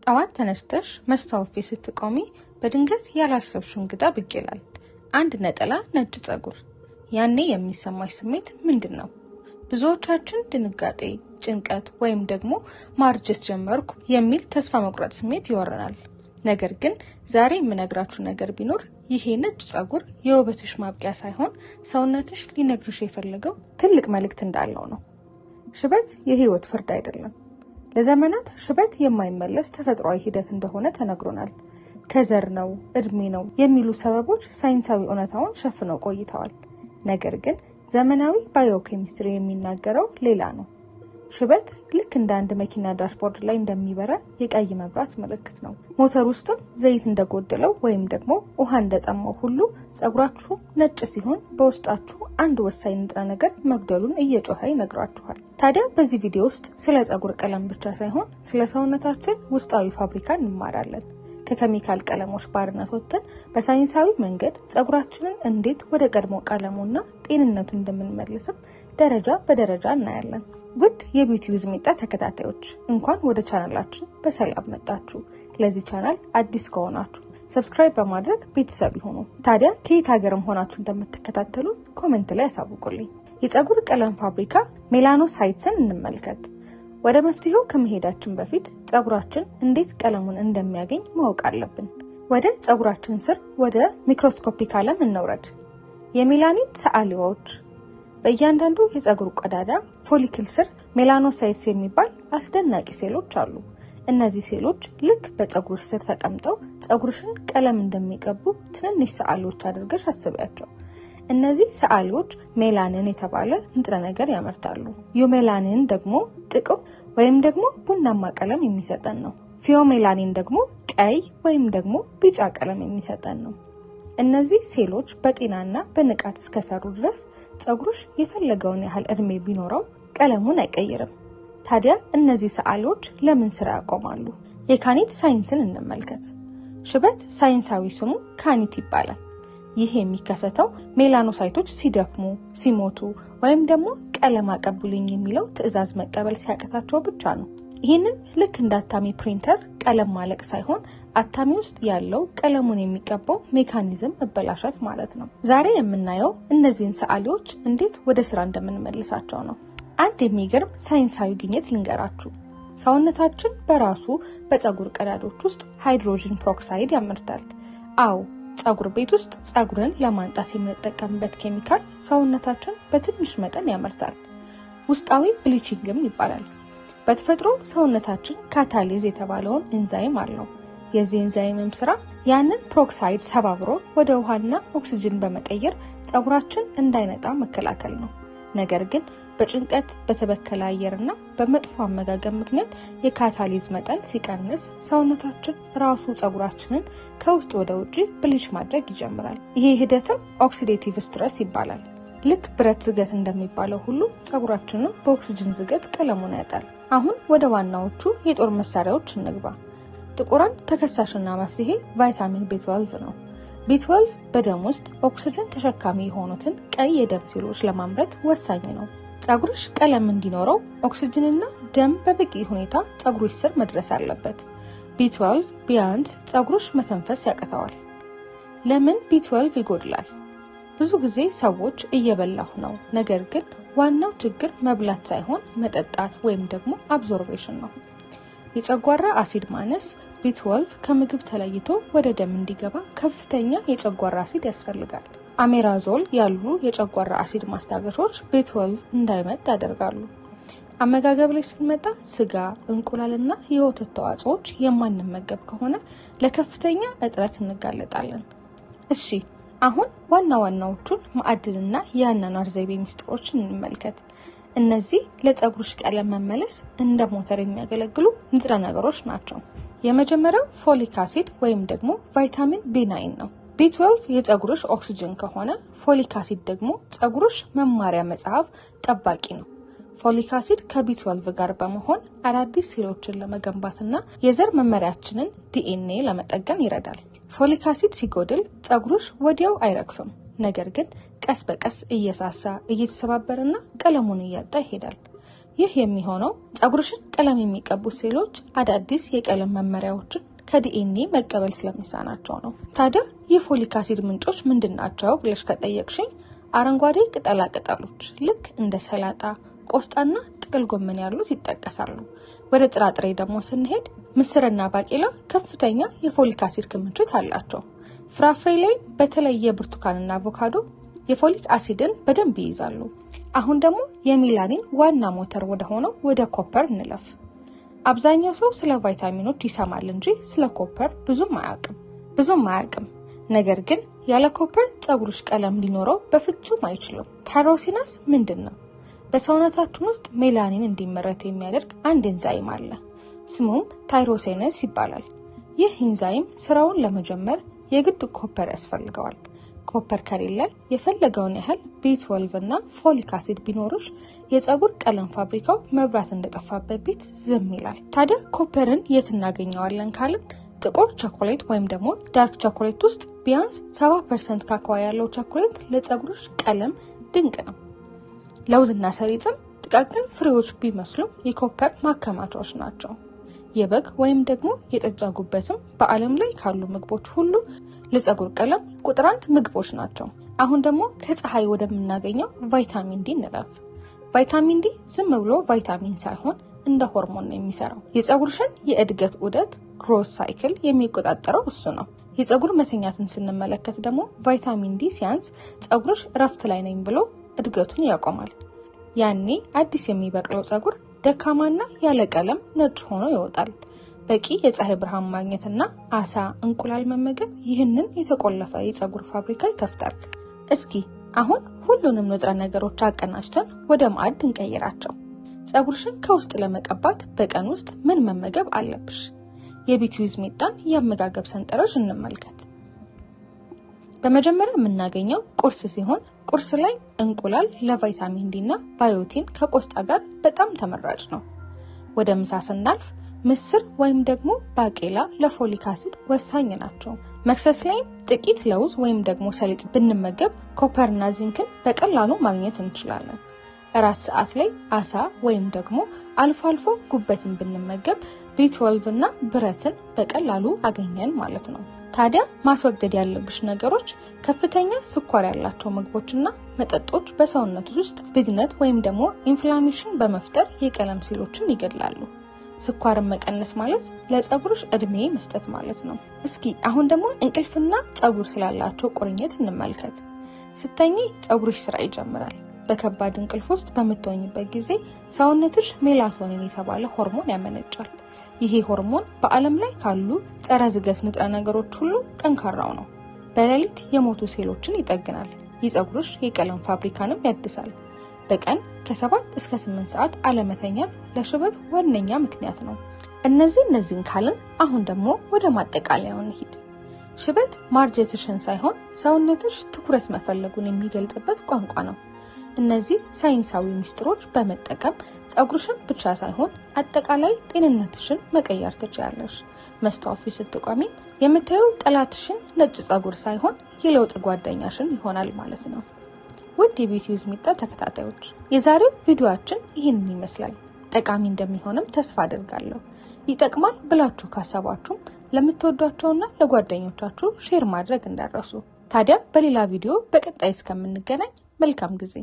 ጠዋት ተነስተሽ መስታወት ፊት ስትቆሚ በድንገት ያላሰብሽው እንግዳ ብቅ ይላል። አንድ ነጠላ ነጭ ጸጉር። ያኔ የሚሰማሽ ስሜት ምንድነው? ብዙዎቻችን ድንጋጤ፣ ጭንቀት ወይም ደግሞ ማርጀት ጀመርኩ የሚል ተስፋ መቁረጥ ስሜት ይወረናል። ነገር ግን ዛሬ የምነግራችሁ ነገር ቢኖር ይሄ ነጭ ጸጉር የውበትሽ ማብቂያ ሳይሆን ሰውነትሽ ሊነግርሽ የፈለገው ትልቅ መልእክት እንዳለው ነው። ሽበት የህይወት ፍርድ አይደለም። ለዘመናት ሽበት የማይመለስ ተፈጥሯዊ ሂደት እንደሆነ ተነግሮናል። ከዘር ነው፣ እድሜ ነው የሚሉ ሰበቦች ሳይንሳዊ እውነታውን ሸፍነው ቆይተዋል። ነገር ግን ዘመናዊ ባዮኬሚስትሪ የሚናገረው ሌላ ነው። ሽበት ልክ እንደ አንድ መኪና ዳሽቦርድ ላይ እንደሚበራ የቀይ መብራት ምልክት ነው። ሞተር ውስጥም ዘይት እንደጎደለው ወይም ደግሞ ውሃ እንደጠማው ሁሉ ጸጉራችሁ ነጭ ሲሆን በውስጣችሁ አንድ ወሳኝ ንጥረ ነገር መጉደሉን እየጮኸ ይነግራችኋል። ታዲያ በዚህ ቪዲዮ ውስጥ ስለ ጸጉር ቀለም ብቻ ሳይሆን ስለ ሰውነታችን ውስጣዊ ፋብሪካ እንማራለን። ከኬሚካል ቀለሞች ባርነት ወጥተን በሳይንሳዊ መንገድ ጸጉራችንን እንዴት ወደ ቀድሞ ቀለሙና ጤንነቱ እንደምንመልስም ደረጃ በደረጃ እናያለን። ውድ የቢዩቲ ዊዝ ሚጣ ተከታታዮች እንኳን ወደ ቻናላችን በሰላም መጣችሁ። ለዚህ ቻናል አዲስ ከሆናችሁ ሰብስክራይብ በማድረግ ቤተሰብ ይሁኑ። ታዲያ ከየት ሀገርም ሆናችሁ እንደምትከታተሉ ኮሜንት ላይ ያሳውቁልኝ። የጸጉር ቀለም ፋብሪካ ሜላኖሳይትስን እንመልከት። ወደ መፍትሄው ከመሄዳችን በፊት ጸጉራችን እንዴት ቀለሙን እንደሚያገኝ ማወቅ አለብን። ወደ ጸጉራችን ስር ወደ ሚክሮስኮፒክ ዓለም እንውረድ። የሜላኒን ሰዓሊዎች በእያንዳንዱ የጸጉር ቀዳዳ ፎሊክል ስር ሜላኖሳይትስ የሚባል አስደናቂ ሴሎች አሉ። እነዚህ ሴሎች ልክ በጸጉር ስር ተቀምጠው ጸጉርሽን ቀለም እንደሚቀቡ ትንንሽ ሰዓሊዎች አድርገሽ አስቢያቸው። እነዚህ ሰዓሊዎች ሜላኒን የተባለ ንጥረ ነገር ያመርታሉ። ዩሜላኒን ደግሞ ጥቁር ወይም ደግሞ ቡናማ ቀለም የሚሰጠን ነው። ፊዮሜላኒን ደግሞ ቀይ ወይም ደግሞ ቢጫ ቀለም የሚሰጠን ነው። እነዚህ ሴሎች በጤናና በንቃት እስከሰሩ ድረስ ጸጉርሽ የፈለገውን ያህል እድሜ ቢኖረው ቀለሙን አይቀይርም። ታዲያ እነዚህ ሰዓሊዎች ለምን ስራ ያቆማሉ? የካኒት ሳይንስን እንመልከት። ሽበት ሳይንሳዊ ስሙ ካኒት ይባላል። ይህ የሚከሰተው ሜላኖሳይቶች ሲደክሙ፣ ሲሞቱ ወይም ደግሞ ቀለም አቀብሉኝ የሚለው ትዕዛዝ መቀበል ሲያቅታቸው ብቻ ነው። ይህንን ልክ እንደ አታሚ ፕሪንተር ቀለም ማለቅ ሳይሆን አታሚ ውስጥ ያለው ቀለሙን የሚቀባው ሜካኒዝም መበላሸት ማለት ነው። ዛሬ የምናየው እነዚህን ሰዓሊዎች እንዴት ወደ ስራ እንደምንመልሳቸው ነው። አንድ የሚገርም ሳይንሳዊ ግኝት ልንገራችሁ። ሰውነታችን በራሱ በጸጉር ቀዳዶች ውስጥ ሃይድሮጅን ፕሮክሳይድ ያመርታል። አዎ፣ ጸጉር ቤት ውስጥ ጸጉርን ለማንጣት የምንጠቀምበት ኬሚካል ሰውነታችን በትንሽ መጠን ያመርታል። ውስጣዊ ብሊቺንግም ይባላል። በተፈጥሮ ሰውነታችን ካታሊዝ የተባለውን ኤንዛይም አለው። የዚህ ኤንዛይምም ስራ ያንን ፕሮክሳይድ ሰባብሮ ወደ ውሃና ኦክሲጅን በመቀየር ጸጉራችን እንዳይነጣ መከላከል ነው። ነገር ግን በጭንቀት በተበከለ አየርና በመጥፎ አመጋገብ ምክንያት የካታሊዝ መጠን ሲቀንስ ሰውነታችን ራሱ ጸጉራችንን ከውስጥ ወደ ውጪ ብሊች ማድረግ ይጀምራል። ይሄ ሂደትም ኦክሲዴቲቭ ስትረስ ይባላል። ልክ ብረት ዝገት እንደሚባለው ሁሉ ጸጉራችንን በኦክሲጅን ዝገት ቀለሙን ያጣል። አሁን ወደ ዋናዎቹ የጦር መሳሪያዎች እንግባ። ጥቁራን ተከሳሽና መፍትሄ ቫይታሚን ቢ12 ነው። ቢ12 በደም ውስጥ ኦክሲጅን ተሸካሚ የሆኑትን ቀይ የደም ሴሎች ለማምረት ወሳኝ ነው። ጸጉርሽ ቀለም እንዲኖረው ኦክሲጅንና ደም በበቂ ሁኔታ ጸጉርሽ ስር መድረስ አለበት። ቢ12 ቢያንስ ጸጉርሽ መተንፈስ ያቅተዋል። ለምን ቢ12 ይጎድላል? ብዙ ጊዜ ሰዎች እየበላሁ ነው፣ ነገር ግን ዋናው ችግር መብላት ሳይሆን መጠጣት ወይም ደግሞ አብዞርቬሽን ነው። የጨጓራ አሲድ ማነስ ቢ12 ከምግብ ተለይቶ ወደ ደም እንዲገባ ከፍተኛ የጨጓራ አሲድ ያስፈልጋል። አሜራዞል ያሉ የጨጓራ አሲድ ማስታገሾች ቢ12 እንዳይመጥ ያደርጋሉ። አመጋገብ ላይ ስንመጣ ስጋ፣ እንቁላልና የወተት ተዋጽኦች የማንመገብ ከሆነ ለከፍተኛ እጥረት እንጋለጣለን። እሺ፣ አሁን ዋና ዋናዎቹን ማዕድንና የአኗኗር ዘይቤ ሚስጥሮችን እንመልከት። እነዚህ ለጸጉርሽ ቀለም መመለስ እንደ ሞተር የሚያገለግሉ ንጥረ ነገሮች ናቸው። የመጀመሪያው ፎሊክ አሲድ ወይም ደግሞ ቫይታሚን ቢ9 ነው። ቢ12 የጸጉርሽ ኦክሲጅን ከሆነ ፎሊክ አሲድ ደግሞ ጸጉርሽ መማሪያ መጽሐፍ ጠባቂ ነው። ፎሊክ አሲድ ከቢ12 ጋር በመሆን አዳዲስ ሴሎችን ለመገንባትና የዘር መመሪያችንን ዲኤንኤ ለመጠገን ይረዳል። ፎሊክ አሲድ ሲጎድል ጸጉርሽ ወዲያው አይረግፍም፣ ነገር ግን ቀስ በቀስ እየሳሳ እየተሰባበረና ቀለሙን እያጣ ይሄዳል። ይህ የሚሆነው ፀጉርሽን ቀለም የሚቀቡ ሴሎች አዳዲስ የቀለም መመሪያዎችን ከዲኤንኤ መቀበል ስለሚሳናቸው ነው። ታዲያ የፎሊክ አሲድ ምንጮች ምንድናቸው ብለሽ ከጠየቅሽኝ አረንጓዴ ቅጠላ ቅጠሎች ልክ እንደ ሰላጣ፣ ቆስጣና ጥቅል ጎመን ያሉት ይጠቀሳሉ። ወደ ጥራጥሬ ደግሞ ስንሄድ ምስርና ባቄላ ከፍተኛ የፎሊክ አሲድ ክምችት አላቸው። ፍራፍሬ ላይ በተለየ ብርቱካንና አቮካዶ የፎሊክ አሲድን በደንብ ይይዛሉ። አሁን ደግሞ የሚላኒን ዋና ሞተር ወደ ሆነው ወደ ኮፐር እንለፍ። አብዛኛው ሰው ስለ ቫይታሚኖች ይሰማል እንጂ ስለ ኮፐር ብዙም አያውቅም። ነገር ግን ያለ ኮፐር ፀጉርሽ ቀለም ሊኖረው በፍጹም አይችልም። ታይሮሲናስ ምንድን ነው? በሰውነታችን ውስጥ ሜላኒን እንዲመረት የሚያደርግ አንድ ኤንዛይም አለ። ስሙም ታይሮሲነስ ይባላል። ይህ ኤንዛይም ስራውን ለመጀመር የግድ ኮፐር ያስፈልገዋል። ኮፐር ከሌለ የፈለገውን ያህል B12 እና ፎሊክ አሲድ ቢኖርሽ የፀጉር ቀለም ፋብሪካው መብራት እንደጠፋበት ቤት ዝም ይላል። ታዲያ ኮፐርን የት እናገኘዋለን ካልን ጥቁር ቸኮሌት ወይም ደግሞ ዳርክ ቸኮሌት ውስጥ ቢያንስ 70% ካካዋ ያለው ቸኮሌት ለፀጉርሽ ቀለም ድንቅ ነው። ለውዝና ሰሊጥም ጥቃቅን ፍሬዎች ቢመስሉም የኮፐር ማከማቻዎች ናቸው። የበግ ወይም ደግሞ የጥጃ ጉበትም በዓለም ላይ ካሉ ምግቦች ሁሉ ለፀጉር ቀለም ቁጥር 1 ምግቦች ናቸው። አሁን ደግሞ ከፀሐይ ወደምናገኘው ቫይታሚን ዲ እንለፍ። ቫይታሚን ዲ ዝም ብሎ ቫይታሚን ሳይሆን እንደ ሆርሞን ነው የሚሰራው። የፀጉርሽን የእድገት ዑደት ግሮዝ ሳይክል የሚቆጣጠረው እሱ ነው። የፀጉር መተኛትን ስንመለከት ደግሞ ቫይታሚን ዲ ሲያንስ ፀጉርሽ እረፍት ላይ ነኝ ብሎ እድገቱን ያቆማል። ያኔ አዲስ የሚበቅለው ፀጉር ደካማና ያለ ቀለም ነጭ ሆኖ ይወጣል። በቂ የፀሐይ ብርሃን ማግኘትና አሳ፣ እንቁላል መመገብ ይህንን የተቆለፈ የፀጉር ፋብሪካ ይከፍታል። እስኪ አሁን ሁሉንም ንጥረ ነገሮች አቀናጅተን ወደ ማዕድ እንቀይራቸው። ፀጉርሽን ከውስጥ ለመቀባት በቀን ውስጥ ምን መመገብ አለብሽ? የቢትዊዝ ሜጣን የአመጋገብ ሰንጠረዥ እንመልከት። በመጀመሪያ የምናገኘው ቁርስ ሲሆን ቁርስ ላይ እንቁላል ለቫይታሚን ዲ እና ባዮቲን ከቆስጣ ጋር በጣም ተመራጭ ነው። ወደ ምሳ ስናልፍ ምስር ወይም ደግሞ ባቄላ ለፎሊክ አሲድ ወሳኝ ናቸው። መክሰስ ላይም ጥቂት ለውዝ ወይም ደግሞ ሰሊጥ ብንመገብ ኮፐርና ዚንክን በቀላሉ ማግኘት እንችላለን። እራት ሰዓት ላይ አሳ ወይም ደግሞ አልፎ አልፎ ጉበትን ብንመገብ B12 እና ብረትን በቀላሉ አገኘን ማለት ነው። ታዲያ ማስወገድ ያለብሽ ነገሮች ከፍተኛ ስኳር ያላቸው ምግቦችና መጠጦች በሰውነት ውስጥ ብግነት ወይም ደግሞ ኢንፍላሜሽን በመፍጠር የቀለም ሴሎችን ይገድላሉ። ስኳርን መቀነስ ማለት ለፀጉርሽ እድሜ መስጠት ማለት ነው። እስኪ አሁን ደግሞ እንቅልፍና ፀጉር ስላላቸው ቁርኝት እንመልከት። ስተኚ ፀጉርሽ ስራ ይጀምራል። በከባድ እንቅልፍ ውስጥ በምትሆኝበት ጊዜ ሰውነትሽ ሜላቶኒን የተባለ ሆርሞን ያመነጫል። ይሄ ሆርሞን በዓለም ላይ ካሉ ጸረ ዝገት ንጥረ ነገሮች ሁሉ ጠንካራው ነው። በሌሊት የሞቱ ሴሎችን ይጠግናል። የፀጉርሽ የቀለም ፋብሪካንም ያድሳል። በቀን ከ7 እስከ 8 ሰዓት አለመተኛት ለሽበት ዋነኛ ምክንያት ነው። እነዚህን ካልን አሁን ደግሞ ወደ ማጠቃለያው እንሂድ። ሽበት ማርጀትሽን ሳይሆን ሰውነትሽ ትኩረት መፈለጉን የሚገልጽበት ቋንቋ ነው። እነዚህ ሳይንሳዊ ሚስጥሮች በመጠቀም ፀጉርሽን ብቻ ሳይሆን አጠቃላይ ጤንነትሽን መቀየር ትችያለሽ። መስታወት ፊት ስትቆሚ የምታየው ጠላትሽን ነጭ ፀጉር ሳይሆን የለውጥ ጓደኛሽን ይሆናል ማለት ነው። ውድ የቢትዊዝ ሜጣ ተከታታዮች የዛሬው ቪዲዮአችን ይህንን ይመስላል። ጠቃሚ እንደሚሆንም ተስፋ አድርጋለሁ። ይጠቅማል ብላችሁ ካሰባችሁም ለምትወዷቸውና ለጓደኞቻችሁ ሼር ማድረግ እንዳትረሱ። ታዲያ በሌላ ቪዲዮ በቀጣይ እስከምንገናኝ መልካም ጊዜ